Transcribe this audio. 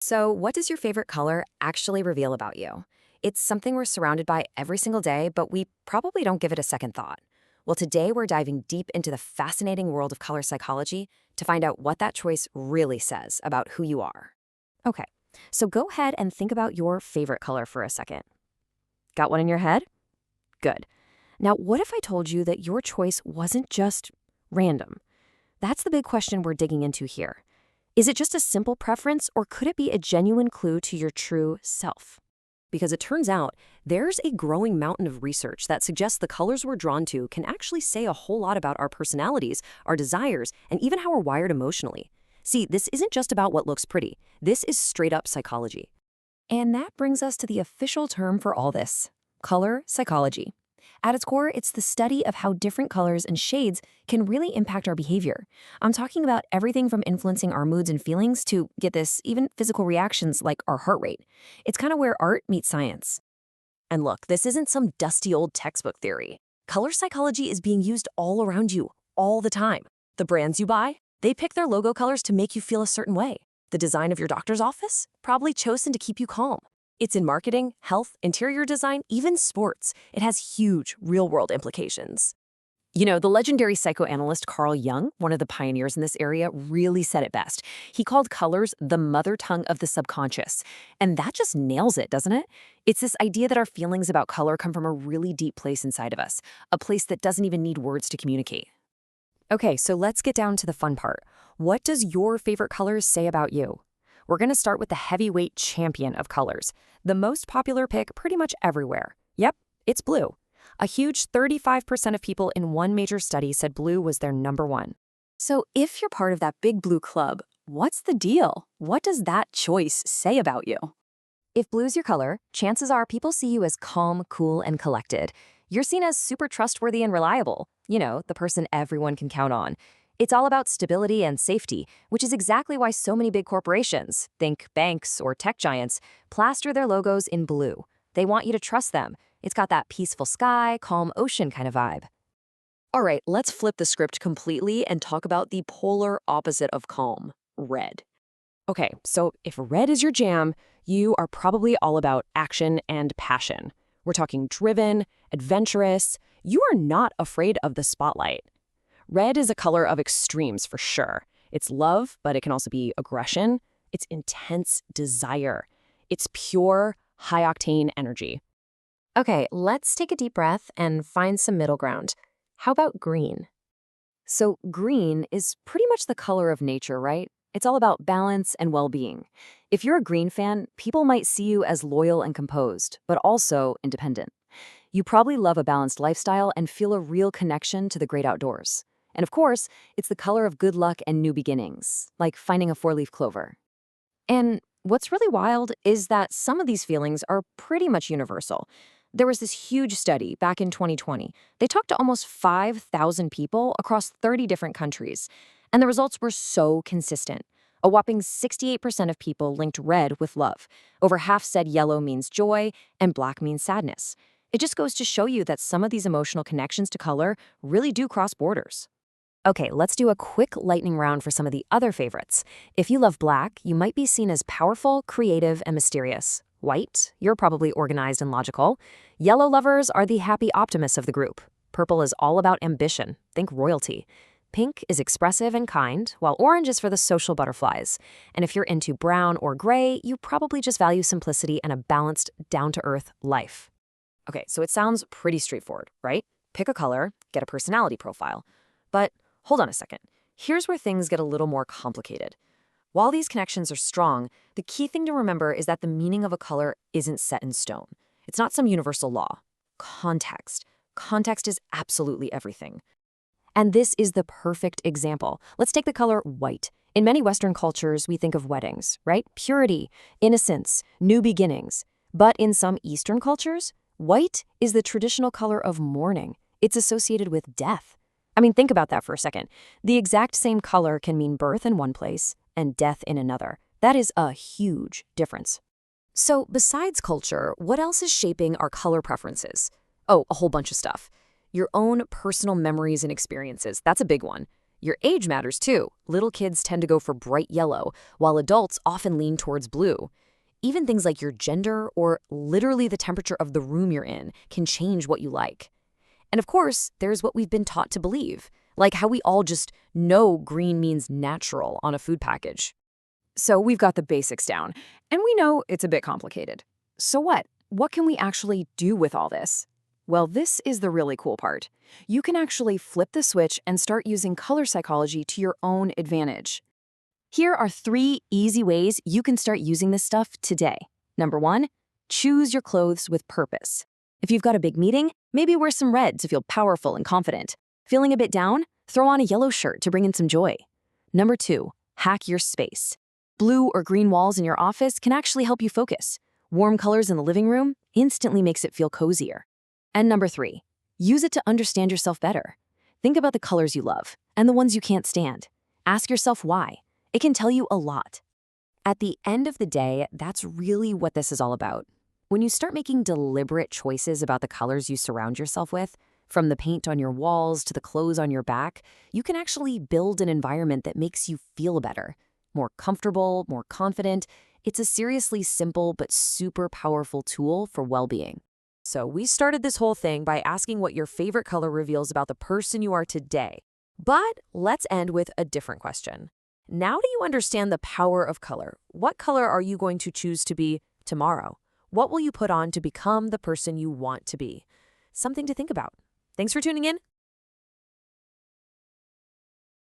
So, what does your favorite color actually reveal about you? It's something we're surrounded by every single day, but we probably don't give it a second thought. Well, today we're diving deep into the fascinating world of color psychology to find out what that choice really says about who you are. Okay, so go ahead and think about your favorite color for a second. Got one in your head? Good. Now, what if I told you that your choice wasn't just random? That's the big question we're digging into here. Is it just a simple preference, or could it be a genuine clue to your true self? Because it turns out there's a growing mountain of research that suggests the colors we're drawn to can actually say a whole lot about our personalities, our desires, and even how we're wired emotionally. See, this isn't just about what looks pretty. This is straight up psychology. And that brings us to the official term for all this: color psychology. At its core, it's the study of how different colors and shades can really impact our behavior. I'm talking about everything from influencing our moods and feelings to, get this, even physical reactions like our heart rate. It's kind of where art meets science. And look, this isn't some dusty old textbook theory. Color psychology is being used all around you, all the time. The brands you buy, they pick their logo colors to make you feel a certain way. The design of your doctor's office, probably chosen to keep you calm. It's in marketing, health, interior design, even sports. It has huge real-world implications. You know, the legendary psychoanalyst Carl Jung, one of the pioneers in this area, really said it best. He called colors the mother tongue of the subconscious. And that just nails it, doesn't it? It's this idea that our feelings about color come from a really deep place inside of us, a place that doesn't even need words to communicate. Okay, so let's get down to the fun part. What does your favorite colors say about you? We're going to start with the heavyweight champion of colors, the most popular pick pretty much everywhere. Yep, it's blue. A huge 35% of people in one major study said blue was their number one. So if you're part of that big blue club, what's the deal? What does that choice say about you? If blue's your color, chances are people see you as calm, cool, and collected. You're seen as super trustworthy and reliable. You know, the person everyone can count on. It's all about stability and safety, which is exactly why so many big corporations, think banks or tech giants, plaster their logos in blue. They want you to trust them. It's got that peaceful sky, calm ocean kind of vibe. All right, let's flip the script completely and talk about the polar opposite of calm: red. Okay, so if red is your jam, you are probably all about action and passion. We're talking driven, adventurous. You are not afraid of the spotlight. Red is a color of extremes for sure. It's love, but it can also be aggression. It's intense desire. It's pure, high-octane energy. Okay, let's take a deep breath and find some middle ground. How about green? So green is pretty much the color of nature, right? It's all about balance and well-being. If you're a green fan, people might see you as loyal and composed, but also independent. You probably love a balanced lifestyle and feel a real connection to the great outdoors. And of course, it's the color of good luck and new beginnings, like finding a four-leaf clover. And what's really wild is that some of these feelings are pretty much universal. There was this huge study back in 2020. They talked to almost 5,000 people across 30 different countries, and the results were so consistent. A whopping 68% of people linked red with love. Over half said yellow means joy and black means sadness. It just goes to show you that some of these emotional connections to color really do cross borders. Okay, let's do a quick lightning round for some of the other favorites. If you love black, you might be seen as powerful, creative, and mysterious. White, you're probably organized and logical. Yellow lovers are the happy optimists of the group. Purple is all about ambition, think royalty. Pink is expressive and kind, while orange is for the social butterflies. And if you're into brown or gray, you probably just value simplicity and a balanced, down-to-earth life. Okay, so it sounds pretty straightforward, right? Pick a color, get a personality profile. But hold on a second. Here's where things get a little more complicated. While these connections are strong, the key thing to remember is that the meaning of a color isn't set in stone. It's not some universal law. Context. Context is absolutely everything. And this is the perfect example. Let's take the color white. In many Western cultures, we think of weddings, right? Purity, innocence, new beginnings. But in some Eastern cultures, white is the traditional color of mourning. It's associated with death. I mean, think about that for a second. The exact same color can mean birth in one place and death in another. That is a huge difference. So besides culture, what else is shaping our color preferences? Oh, a whole bunch of stuff. Your own personal memories and experiences, that's a big one. Your age matters too. Little kids tend to go for bright yellow, while adults often lean towards blue. Even things like your gender or literally the temperature of the room you're in can change what you like. And of course, there's what we've been taught to believe, like how we all just know green means natural on a food package. So we've got the basics down, and we know it's a bit complicated. So what? What can we actually do with all this? Well, this is the really cool part. You can actually flip the switch and start using color psychology to your own advantage. Here are 3 easy ways you can start using this stuff today. Number 1, choose your clothes with purpose. If you've got a big meeting, maybe wear some red to feel powerful and confident. Feeling a bit down? Throw on a yellow shirt to bring in some joy. Number 2, hack your space. Blue or green walls in your office can actually help you focus. Warm colors in the living room instantly makes it feel cozier. And number 3, use it to understand yourself better. Think about the colors you love and the ones you can't stand. Ask yourself why. It can tell you a lot. At the end of the day, that's really what this is all about. When you start making deliberate choices about the colors you surround yourself with, from the paint on your walls to the clothes on your back, you can actually build an environment that makes you feel better, more comfortable, more confident. It's a seriously simple but super powerful tool for well-being. So we started this whole thing by asking what your favorite color reveals about the person you are today. But let's end with a different question. Now that you understand the power of color, what color are you going to choose to be tomorrow? What will you put on to become the person you want to be? Something to think about. Thanks for tuning in.